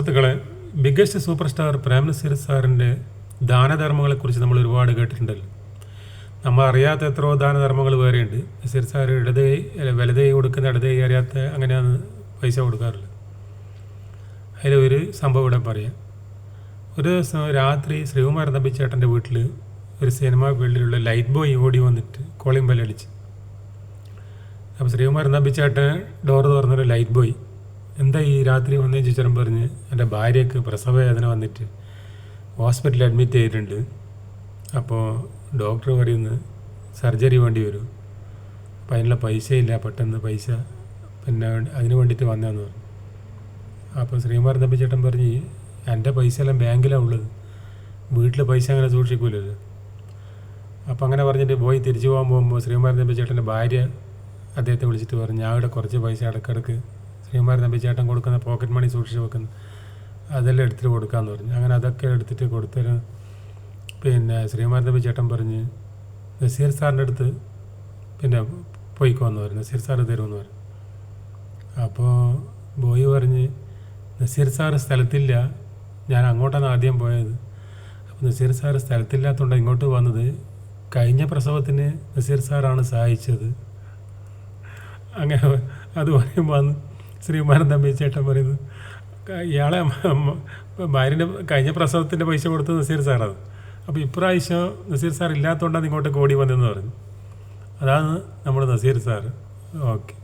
സുഹൃത്തുക്കളെ, biggest super star Prem Nazir സാറിൻ്റെ ദാനധർമ്മങ്ങളെക്കുറിച്ച് നമ്മൾ ഒരുപാട് കേട്ടിട്ടുണ്ടല്ലോ. നമ്മൾ അറിയാത്ത എത്രയോ ദാനധർമ്മങ്ങൾ വേറെയുണ്ട്. നസീർ സാർ വലതേ കൊടുക്കുന്ന ഇടതേ അറിയാത്ത അങ്ങനെയാണ് പൈസ കൊടുക്കാറുള്ളത്. അതിലൊരു സംഭവം ഇവിടെ പറയാം. ഒരു ദിവസം രാത്രി ശ്രീകുമാർ നമ്പിച്ചേട്ടൻ്റെ വീട്ടിൽ ഒരു സിനിമാ ഫീൽഡിലുള്ള ലൈറ്റ് ബോയ് ഓടി വന്നിട്ട് കോളിംഗ് ബെല്ലടിച്ച്. അപ്പോൾ ശ്രീകുമാർ നമ്പിച്ചേട്ടൻ ഡോർ തുറന്നൊരു ലൈറ്റ് ബോയ്, എന്താ ഈ രാത്രി വന്നേ ചോദിച്ചാലും പറഞ്ഞ്, എൻ്റെ ഭാര്യയ്ക്ക് പ്രസവവേദന വന്നിട്ട് ഹോസ്പിറ്റലിൽ അഡ്മിറ്റ് ചെയ്തിട്ടുണ്ട്. അപ്പോൾ ഡോക്ടർ പറയുന്നത് സർജറി വേണ്ടി വരും, അപ്പോൾ അതിനുള്ള പൈസയില്ല, പെട്ടെന്ന് പൈസ പിന്നെ അതിന് വേണ്ടിയിട്ട് വന്നതെന്ന് പറഞ്ഞു. അപ്പോൾ ശ്രീകുമാർ നമ്പിച്ചേട്ടൻ പറഞ്ഞ്, എൻ്റെ പൈസ എല്ലാം ബാങ്കിലാണ് ഉള്ളത്, വീട്ടിൽ പൈസ അങ്ങനെ സൂക്ഷിക്കൂലല്ലോ. അപ്പോൾ അങ്ങനെ പറഞ്ഞിട്ട് പോയി തിരിച്ചു പോകാൻ പോകുമ്പോൾ ശ്രീകുമാർ നമ്പിച്ചേട്ടൻ്റെ ഭാര്യ അദ്ദേഹത്തെ വിളിച്ചിട്ട് പറഞ്ഞു, ഞാൻ ഇവിടെ കുറച്ച് പൈസ ഇടയ്ക്കിടയ്ക്ക് ശ്രീകുമാർ നമ്പിച്ചേട്ടൻ കൊടുക്കുന്ന പോക്കറ്റ് മണി സൂക്ഷിച്ച് വെക്കുന്നു, അതെല്ലാം എടുത്തിട്ട് കൊടുക്കാമെന്ന് പറഞ്ഞു. അങ്ങനെ അതൊക്കെ എടുത്തിട്ട് കൊടുത്തതിന് പിന്നെ ശ്രീകുമാർ നമ്പിച്ചേട്ടൻ പറഞ്ഞ് നസീർ സാറിൻ്റെ അടുത്ത് പിന്നെ പോയിക്കോന്ന് പറഞ്ഞു, നസീർ സാർ തരുമെന്ന് പറഞ്ഞു. അപ്പോൾ ബോയ് പറഞ്ഞ്, നസീർ സാർ സ്ഥലത്തില്ല, ഞാൻ അങ്ങോട്ടാണ് ആദ്യം പോയത്. അപ്പോൾ നസീർ സാർ സ്ഥലത്തില്ലാത്തതുകൊണ്ട് ഇങ്ങോട്ട് വന്നത്, കഴിഞ്ഞ പ്രസവത്തിന് നസീർ സാറാണ് സഹായിച്ചത്. അങ്ങനെ അത് പറയുമ്പോൾ ശ്രീകുമാർ നമ്പിച്ചേട്ടൻ പറയുന്നത്, ഇയാളെ ഭാര്യൻ്റെ കഴിഞ്ഞ പ്രസവത്തിൻ്റെ പൈസ കൊടുത്തത് നസീർ സാറാണ്, അപ്പോൾ ഇപ്രാവശ്യം നസീർ സാർ ഇല്ലാത്തതുകൊണ്ടാണ് ഇങ്ങോട്ട് ഓടി വന്നതെന്ന് പറഞ്ഞു. അതാണ് നമ്മുടെ നസീർ സാർ. ഓക്കെ.